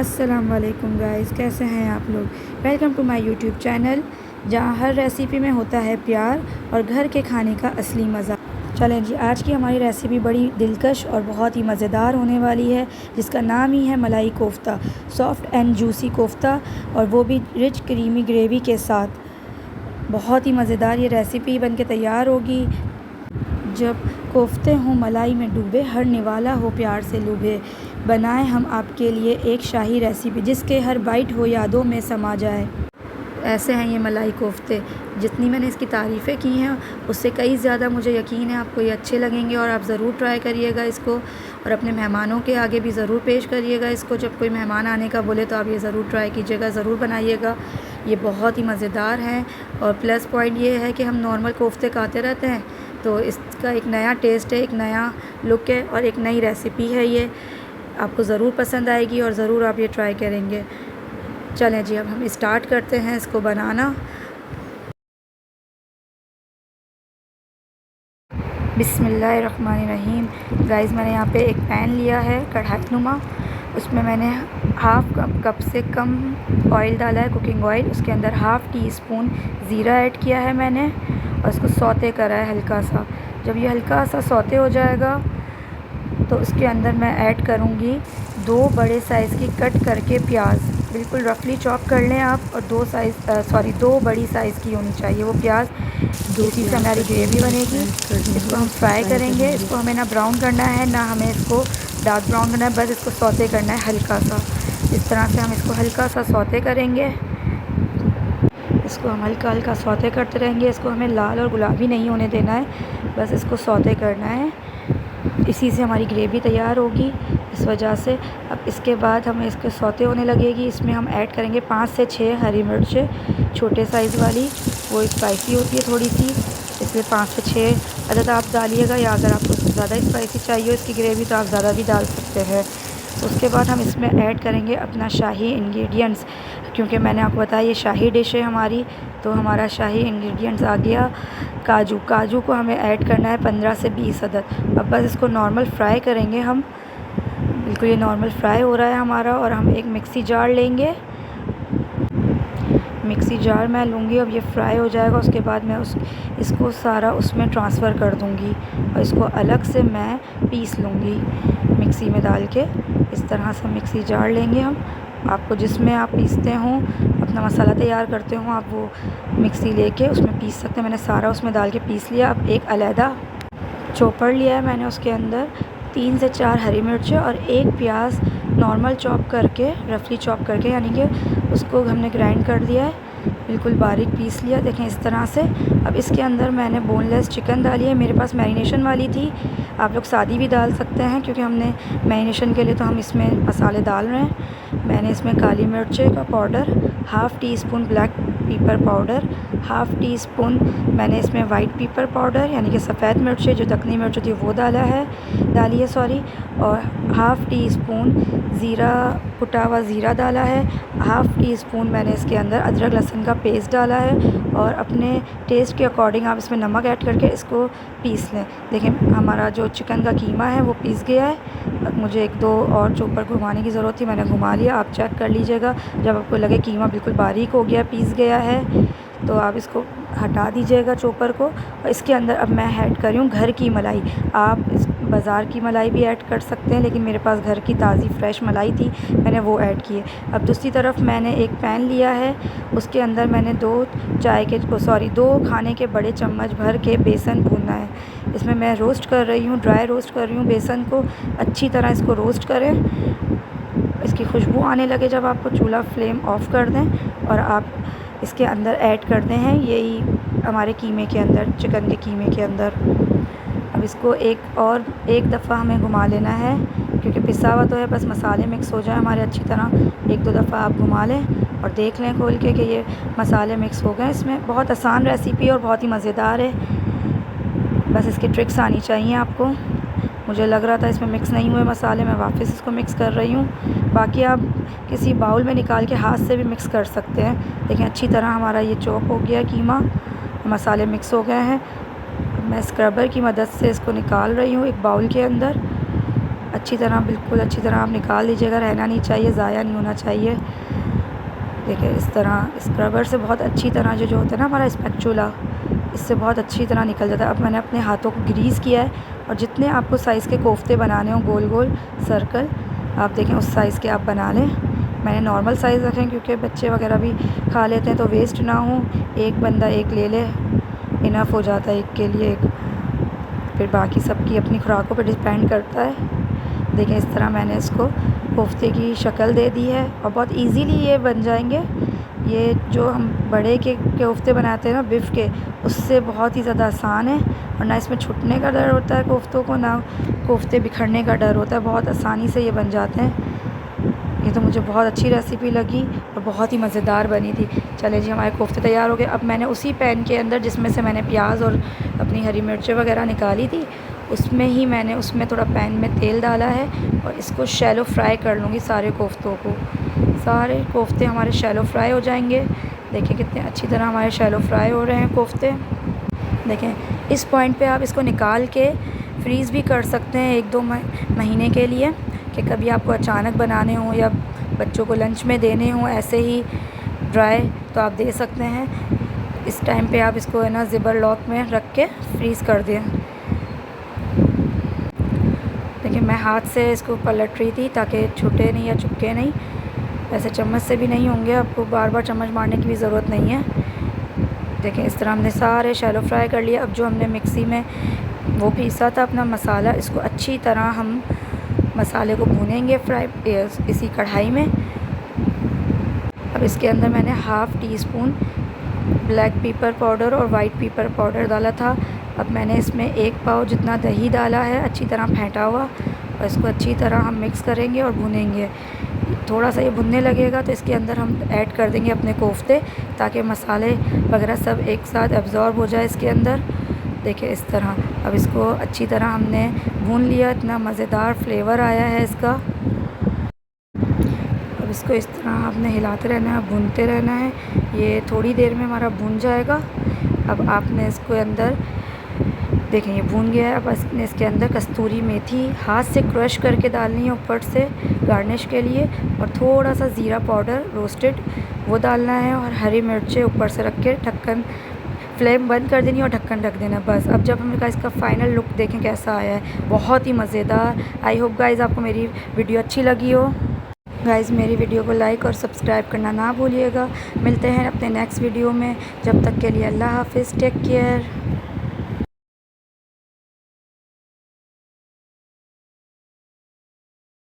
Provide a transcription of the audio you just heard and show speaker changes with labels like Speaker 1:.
Speaker 1: अस्सलाम वालेकुम गाइस, कैसे हैं आप लोग। Welcome to my YouTube channel, जहां हर रेसिपी में होता है प्यार और घर के खाने का असली मज़ा। चलें जी, आज की हमारी रेसिपी बड़ी दिलकश और बहुत ही मज़ेदार होने वाली है, जिसका नाम ही है मलाई kofta. Soft and juicy kofta, और वो भी रिच क्रीमी ग्रेवी के साथ। बहुत ही मज़ेदार ये रेसिपी बन के तैयार होगी। जब कोफ्ते हों मलाई में डूबे, हर निवाला हो प्यार से लुभे, बनाएं हम आपके लिए एक शाही रेसिपी, जिसके हर बाइट हो यादों में समा जाए। ऐसे हैं ये मलाई कोफ्ते। जितनी मैंने इसकी तारीफ़ें की हैं, उससे कई ज़्यादा मुझे यकीन है आपको ये अच्छे लगेंगे, और आप ज़रूर ट्राई करिएगा इसको, और अपने मेहमानों के आगे भी ज़रूर पेश करिएगा इसको। जब कोई मेहमान आने का बोले तो आप ये ज़रूर ट्राई कीजिएगा, ज़रूर बनाइएगा। ये बहुत ही मज़ेदार हैं, और प्लस पॉइंट ये है कि हम नॉर्मल कोफ्ते खाते रहते हैं, तो इसका एक नया टेस्ट है, एक नया लुक है, और एक नई रेसिपी है। ये आपको ज़रूर पसंद आएगी और ज़रूर आप ये ट्राई करेंगे। चलें जी, अब हम स्टार्ट करते हैं इसको बनाना। बिस्मिल्लाहिर्रहमानिर्रहीम। गाइस, मैंने यहाँ पे एक पैन लिया है कढ़ाई नुमा। उसमें मैंने हाफ़ कप से कम ऑयल डाला है, कुकिंग ऑयल। उसके अंदर हाफ़ टी स्पून ज़ीरा ऐड किया है मैंने, और इसको सौते करा है हल्का सा। जब ये हल्का सा सौते हो जाएगा, तो उसके अंदर मैं ऐड करूँगी 2 बड़े साइज़ की कट करके प्याज। बिल्कुल रफली चॉप कर लें आप, और 2 बड़ी साइज़ की होनी चाहिए वो प्याज। इसी से हमारी ग्रेवी बनेगी। इसको हम फ्राई करेंगे। इसको हमें ना ब्राउन करना है, ना हमें इसको डार्क ब्राउन करना है, बस इसको सौते करना है हल्का सा। इस तरह से हम इसको हल्का सा सौते करेंगे। इसको हम हल्का हल्का सौते करते रहेंगे। इसको हमें लाल और गुलाबी नहीं होने देना है, बस इसको सौते करना है। इसी से हमारी ग्रेवी तैयार होगी, इस वजह से। अब इसके बाद हमें इसके सौते होने लगेगी। इसमें हम ऐड करेंगे 5 से 6 हरी मिर्चें, छोटे साइज़ वाली। वो स्पाइसी होती है थोड़ी सी, इसलिए 5 से 6 अदद आप डालिएगा, या अगर आपको ज़्यादा स्पाइसी चाहिए हो इसकी ग्रेवी तो आप ज़्यादा भी डाल सकते हैं। उसके बाद हम इसमें ऐड करेंगे अपना शाही इंग्रेडिएंट्स, क्योंकि मैंने आपको बताया ये शाही डिश है हमारी, तो हमारा शाही इंग्रेडिएंट्स आ गया काजू को हमें ऐड करना है 15 से 20 अदद। अब बस इसको नॉर्मल फ्राई करेंगे हम। बिल्कुल ये नॉर्मल फ्राई हो रहा है हमारा, और हम एक मिक्सी जार लेंगे। मिक्सी जार मैं लूँगी। अब ये फ्राई हो जाएगा, उसके बाद मैं इसको सारा उसमें ट्रांसफ़र कर दूँगी, और इसको अलग से मैं पीस लूँगी मिक्सी में डाल के। इस तरह से मिक्सी जार लेंगे हम। आपको जिसमें आप पीसते हों, अपना मसाला तैयार करते हों, आप वो मिक्सी लेके उसमें पीस सकते हैं। मैंने सारा उसमें डाल के पीस लिया। अब एक अलहदा चॉपर लिया है मैंने, उसके अंदर 3 से 4 हरी मिर्चें और 1 प्याज नॉर्मल चॉप करके, रफली चॉप करके, यानी कि उसको हमने ग्राइंड कर दिया है, बिल्कुल बारीक पीस लिया। देखें इस तरह से। अब इसके अंदर मैंने बोनलेस चिकन डाली है, मेरे पास मैरिनेशन वाली थी। आप लोग सादी भी डाल सकते हैं, क्योंकि हमने मैरिनेशन के लिए तो हम इसमें मसाले डाल रहे हैं। मैंने इसमें काली मिर्चें का powder, half tea spoon black pepper powder, half tea spoon मैंने इसमें वाइट पेपर पाउडर, यानी कि सफ़ेद मिर्चें जो दखनी मिर्च होती है वो डाली है सॉरी, और हाफ़ टी स्पून ज़ीरा, कुटा हुआ ज़ीरा डाला है। हाफ़ टी स्पून मैंने इसके अंदर अदरक लहसुन का पेस्ट डाला है, और अपने टेस्ट के अकॉर्डिंग आप इसमें नमक ऐड करके इसको पीस लें। देखिए हमारा जो चिकन का कीमा है वो पीस गया है। अब मुझे 1-2 और चॉपर घुमाने की ज़रूरत थी, मैंने घुमा लिया। आप चेक कर लीजिएगा, जब आपको लगे कीमा बिल्कुल बारीक हो गया, पीस गया है, तो आप इसको हटा दीजिएगा चॉपर को। और इसके अंदर अब मैं ऐड कर रही हूँ घर की मलाई। आप इस बाज़ार की मलाई भी ऐड कर सकते हैं, लेकिन मेरे पास घर की ताज़ी फ्रेश मलाई थी, मैंने वो ऐड की है। अब दूसरी तरफ मैंने एक पैन लिया है, उसके अंदर मैंने 2 खाने के बड़े चम्मच भर के बेसन भूनना है। इसमें मैं रोस्ट कर रही हूँ, ड्राई रोस्ट कर रही हूँ बेसन को। अच्छी तरह इसको रोस्ट करें, इसकी खुशबू आने लगे जब आपको चूल्हा फ्लेम ऑफ़ कर दें, और आप इसके अंदर ऐड कर दें हैं यही हमारे कीमे के अंदर, चिकन के कीमे के अंदर। अब इसको एक दफ़ा हमें घुमा लेना है, क्योंकि पिसा हुआ तो है, बस मसाले मिक्स हो जाए हमारे अच्छी तरह। 1-2 दफ़ा आप घुमा लें और देख लें खोल के कि ये मसाले मिक्स हो गए इसमें। बहुत आसान रेसिपी और बहुत ही मज़ेदार है, बस इसकी ट्रिक्स आनी चाहिए आपको। मुझे लग रहा था इसमें मिक्स नहीं हुए मसाले, मैं वापस इसको मिक्स कर रही हूँ। बाकी आप किसी बाउल में निकाल के हाथ से भी मिक्स कर सकते हैं। देखिए अच्छी तरह हमारा ये चॉप हो गया कीमा, मसाले मिक्स हो गए हैं। अब मैं स्क्रबर की मदद से इसको निकाल रही हूँ एक बाउल के अंदर। अच्छी तरह, बिल्कुल अच्छी तरह आप निकाल लीजिएगा, रहना नहीं चाहिए, ज़ाया नहीं होना चाहिए। देखिए इस तरह स्क्रबर से बहुत अच्छी तरह जो होता है ना हमारा स्पैचुला, इससे बहुत अच्छी तरह निकल जाता है। अब मैंने अपने हाथों को ग्रीस किया है और जितने आपको साइज़ के कोफ्ते बनाने हो, गोल गोल सर्कल, आप देखें उस साइज़ के आप बना लें। मैंने नॉर्मल साइज़ रखे क्योंकि बच्चे वगैरह भी खा लेते हैं तो वेस्ट ना हो। एक बंदा एक ले ले, इनफ हो जाता है एक के लिए एक, फिर बाकी सबकी अपनी खुराकों पर डिपेंड करता है। देखें इस तरह मैंने इसको कोफ्ते की शक्ल दे दी है और बहुत इजीली ये बन जाएंगे। ये जो हम बड़े के कोफ्ते बनाते हैं ना बिफ के, उससे बहुत ही ज़्यादा आसान है और ना इसमें छूटने का डर होता है कोफ्तों को, ना कोफ्ते बिखरने का डर होता है। बहुत आसानी से ये बन जाते हैं। ये तो मुझे बहुत अच्छी रेसिपी लगी और बहुत ही मज़ेदार बनी थी। चले जी हमारे कोफ्ते तैयार हो गए। अब मैंने उसी पैन के अंदर जिसमें से मैंने प्याज और अपनी हरी मिर्चें वगैरह निकाली थी, उसमें थोड़ा पैन में तेल डाला है और इसको शैलो फ्राई कर लूँगी सारे कोफ्तों को। सारे कोफ्ते हमारे शैलो फ्राई हो जाएंगे। देखें कितने अच्छी तरह हमारे शैलो फ्राई हो रहे हैं कोफ्ते। देखें इस पॉइंट पे आप इसको निकाल के फ्रीज़ भी कर सकते हैं 1-2 महीने के लिए, कि कभी आपको अचानक बनाने हो या बच्चों को लंच में देने हो ऐसे ही ड्राई, तो आप दे सकते हैं। इस टाइम पे आप इसको है ना ज़िपर लॉक में रख के फ्रीज़ कर दें। देखिए मैं हाथ से इसको पलट रही थी ताकि छूटे नहीं या चिपके नहीं। वैसे चम्मच से भी नहीं होंगे, आपको बार बार चम्मच मारने की भी ज़रूरत नहीं है। देखें इस तरह हमने सारे शैलो फ्राई कर लिए। अब जो हमने मिक्सी में वो पीसा था अपना मसाला, इसको अच्छी तरह हम मसाले को भूनेंगे इसी कढ़ाई में। अब इसके अंदर मैंने half tea spoon black pepper powder और वाइट पेपर पाउडर डाला था। अब मैंने इसमें 1 पाव जितना दही डाला है अच्छी तरह फेंटा हुआ, और इसको अच्छी तरह हम मिक्स करेंगे और भुनेंगे। थोड़ा सा ये भुनने लगेगा तो इसके अंदर हम ऐड कर देंगे अपने कोफ्ते, ताकि मसाले वगैरह सब एक साथ एब्ज़ॉर्ब हो जाए इसके अंदर। देखिए इस तरह अब इसको अच्छी तरह हमने भून लिया। इतना मज़ेदार फ्लेवर आया है इसका। अब इसको इस तरह आपने हिलाते रहना है, भूनते रहना है। ये थोड़ी देर में हमारा भून जाएगा। अब आपने इसको अंदर देखें ये भून गया है। अब इसके अंदर कस्तूरी मेथी हाथ से क्रश करके डालनी है ऊपर से गार्निश के लिए, और थोड़ा सा ज़ीरा पाउडर रोस्टेड वो डालना है, और हरी मिर्चें ऊपर से रख के ढक्कन फ्लेम बंद कर देनी और ढक्कन ढक देना बस। अब जब हमने कहा इसका फ़ाइनल लुक देखें कैसा आया है, बहुत ही मज़ेदार। आई होप गाइज़ आपको मेरी वीडियो अच्छी लगी हो। गाइज़ मेरी वीडियो को लाइक और सब्सक्राइब करना ना भूलिएगा। मिलते हैं अपने नेक्स्ट वीडियो में। जब तक के लिए अल्लाह हाफ़िज़, टेक केयर।